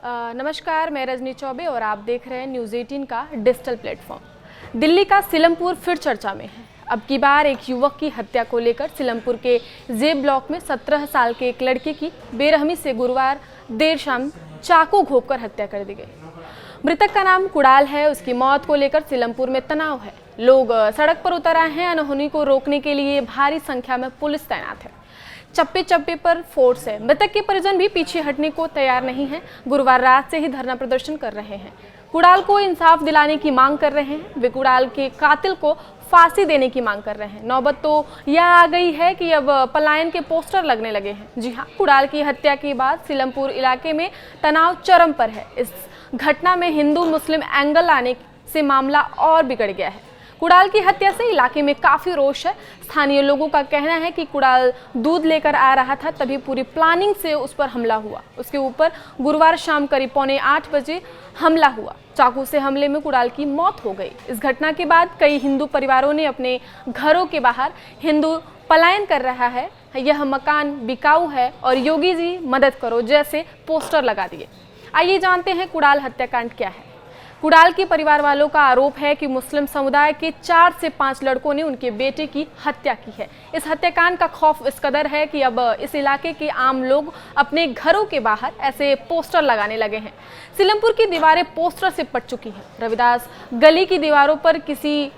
नमस्कार, मैं रजनी चौबे और आप देख रहे हैं न्यूज़ 18 का डिजिटल प्लेटफॉर्म। दिल्ली का सीलमपुर फिर चर्चा में है। अब की बार एक युवक की हत्या को लेकर सीलमपुर के जेब ब्लॉक में 17 साल के एक लड़के की बेरहमी से गुरुवार देर शाम चाकू घोंपकर हत्या कर दी गई। मृतक का नाम कुणाल है। उसकी मौत को लेकर सीलमपुर में तनाव है। लोग सड़क पर उतर आए हैं। अनहोनी को रोकने के लिए भारी संख्या में पुलिस तैनात है। चप्पे चप्पे पर फोर्स है। मृतक के परिजन भी पीछे हटने को तैयार नहीं हैं। गुरुवार रात से ही धरना प्रदर्शन कर रहे हैं। कुणाल को इंसाफ दिलाने की मांग कर रहे हैं। वे कुणाल के कातिल को फांसी देने की मांग कर रहे हैं। नौबत तो यह आ गई है कि अब पलायन के पोस्टर लगने लगे हैं। जी हाँ, कुणाल की हत्या के बाद सीलमपुर इलाके में तनाव चरम पर है। इस घटना में हिंदू मुस्लिम एंगल आने से मामला और बिगड़ गया है। कुणाल की हत्या से इलाके में काफी रोष है। स्थानीय लोगों का कहना है कि कुणाल दूध लेकर आ रहा था, तभी पूरी प्लानिंग से उस पर हमला हुआ। उसके ऊपर गुरुवार शाम करीब 7:45 बजे हमला हुआ। चाकू से हमले में कुणाल की मौत हो गई। इस घटना के बाद कई हिंदू परिवारों ने अपने घरों के बाहर हिंदू पलायन कर रहा है, यह मकान बिकाऊ है और योगी जी मदद करो जैसे पोस्टर लगा दिए। आइए जानते हैं कुणाल हत्याकांड क्या है। कुणाल के परिवार वालों का आरोप है कि मुस्लिम समुदाय के 4 से 5 लड़कों ने उनके बेटे की हत्या की है। इस हत्याकांड का खौफ इस कदर है कि अब इस इलाके के आम लोग अपने घरों के बाहर ऐसे पोस्टर लगाने लगे हैं। सीलमपुर की दीवारें पोस्टर से पट चुकी हैं। रविदास गली की दीवारों पर किसी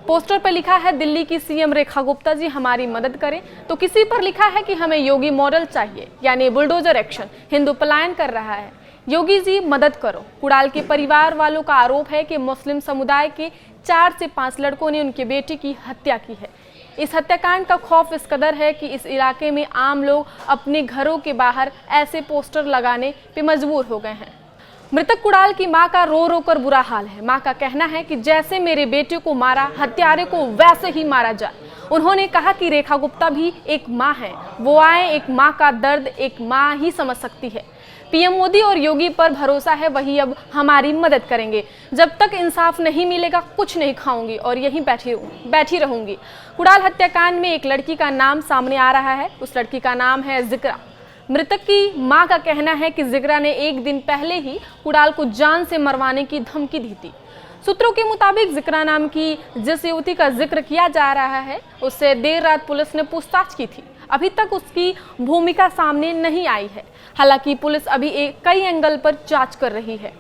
पोस्टर पर लिखा है दिल्ली की सीएम रेखा गुप्ता जी हमारी मदद करें, तो किसी पर लिखा है कि हमें योगी मॉडल चाहिए, यानी बुलडोजर एक्शन, हिंदू पलायन कर रहा है, योगी जी मदद करो। कुणाल के परिवार वालों का आरोप है कि मुस्लिम समुदाय के 4 से 5 लड़कों ने उनके बेटे की हत्या की है। इस हत्याकांड का खौफ इस कदर है कि इस इलाके में आम लोग अपने घरों के बाहर ऐसे पोस्टर लगाने पे मजबूर हो गए हैं। मृतक कुणाल की मां का रो रो कर बुरा हाल है। मां का कहना है कि जैसे मेरे बेटे को मारा, हत्यारे को वैसे ही मारा जाए। उन्होंने कहा कि रेखा गुप्ता भी एक मां है, वो आए, एक मां का दर्द एक मां ही समझ सकती है। पीएम मोदी और योगी पर भरोसा है, वही अब हमारी मदद करेंगे। जब तक इंसाफ नहीं मिलेगा कुछ नहीं खाऊंगी और यहीं बैठी रहूंगी। कुणाल हत्याकांड में एक लड़की का नाम सामने आ रहा है। उस लड़की का नाम है जिक्रा। मृतक की मां का कहना है कि जिक्रा ने एक दिन पहले ही कुणाल को जान से मरवाने की धमकी दी थी। सूत्रों के मुताबिक जिक्रा नाम की जिस युवती का जिक्र किया जा रहा है, उससे देर रात पुलिस ने पूछताछ की थी। अभी तक उसकी भूमिका सामने नहीं आई है। हालांकि पुलिस अभी कई एंगल पर जांच कर रही है।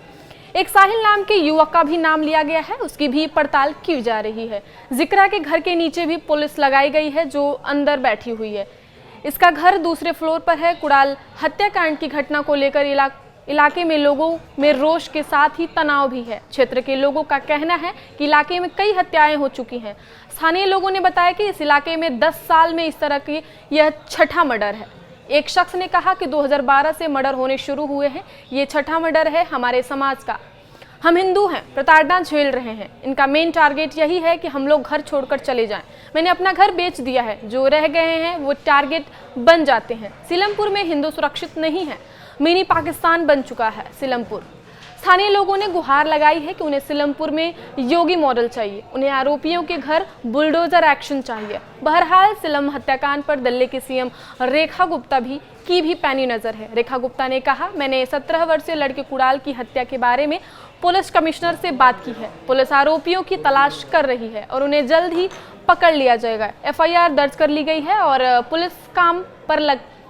एक साहिल नाम के युवक का भी नाम लिया गया है, उसकी भी पड़ताल की जा रही है। जिक्रा के घर के नीचे भी पुलिस लगाई गई है, जो अंदर बैठी हुई है। इसका घर दूसरे फ्लोर पर है। कुणाल हत्याकांड की घटना को लेकर इलाके में लोगों में रोष के साथ ही तनाव भी है। क्षेत्र के लोगों का कहना है कि इलाके में कई हत्याएं हो चुकी हैं। स्थानीय लोगों ने बताया कि इस इलाके में 10 साल में इस तरह की यह छठा मर्डर है। एक शख्स ने कहा कि 2012 से मर्डर होने शुरू हुए हैं। ये छठा मर्डर है हमारे समाज का। हम हिंदू हैं, प्रताड़ना झेल रहे हैं। इनका मेन टारगेट यही है कि हम लोग घर छोड़कर चले जाएं। मैंने अपना घर बेच दिया है, जो रह गए हैं वो टारगेट बन जाते हैं। सीलमपुर में हिंदू सुरक्षित नहीं है, मिनी पाकिस्तान बन चुका है सीलमपुर। स्थानीय लोगों ने गुहार लगाई है कि उन्हें सीलमपुर में योगी मॉडल चाहिए। उन्हें आरोपियों के घर बुलडोजर एक्शन चाहिए। बहरहाल सीलम हत्याकांड पर दिल्ली की सीएम रेखा गुप्ता की पैनी नजर है। रेखा गुप्ता ने कहा, मैंने 17 वर्षीय लड़के कुणाल की हत्या के बारे में पुलिस कमिश्नर से बात की है। पुलिस आरोपियों की तलाश कर रही है और उन्हें जल्द ही पकड़ लिया जाएगा। FIR दर्ज कर ली गई है और पुलिस काम पर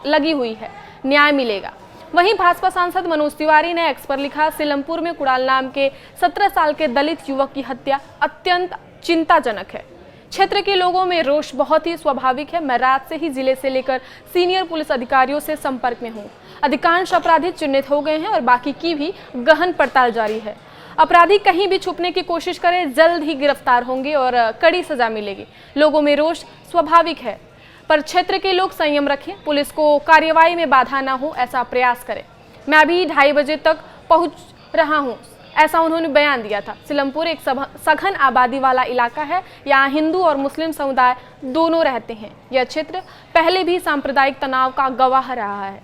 लगी हुई है, न्याय मिलेगा। वहीं भाजपा सांसद मनोज तिवारी ने एक्स पर लिखा, सीलमपुर में कुणाल नाम के 17 साल के दलित युवक की हत्या अत्यंत चिंताजनक है। क्षेत्र के लोगों में रोष बहुत ही स्वाभाविक है। मैं रात से ही जिले से लेकर सीनियर पुलिस अधिकारियों से संपर्क में हूँ। अधिकांश अपराधी चिन्हित हो गए हैं और बाकी की भी गहन पड़ताल जारी है। अपराधी कहीं भी छुपने की कोशिश करें, जल्द ही गिरफ्तार होंगे और कड़ी सजा मिलेगी। लोगों में रोष स्वाभाविक है, पर क्षेत्र के लोग संयम रखें, पुलिस को कार्यवाही में बाधा न हो ऐसा प्रयास करें। मैं अभी 2:30 बजे तक पहुंच रहा हूं, ऐसा उन्होंने बयान दिया था। सीलमपुर एक सघन आबादी वाला इलाका है। यहाँ हिंदू और मुस्लिम समुदाय दोनों रहते हैं। यह क्षेत्र पहले भी सांप्रदायिक तनाव का गवाह रहा है।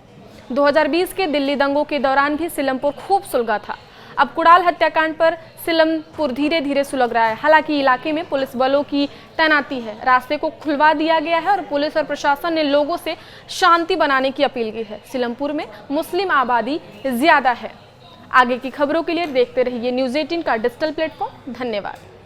2020 के दिल्ली दंगों के दौरान भी सीलमपुर खूब सुलगा था। अब कुणाल हत्याकांड पर सीलमपुर धीरे धीरे सुलग रहा है। हालांकि इलाके में पुलिस बलों की तैनाती है, रास्ते को खुलवा दिया गया है और पुलिस और प्रशासन ने लोगों से शांति बनाने की अपील की है। सीलमपुर में मुस्लिम आबादी ज्यादा है। आगे की खबरों के लिए देखते रहिए न्यूज़ 18 का डिजिटल प्लेटफॉर्म। धन्यवाद।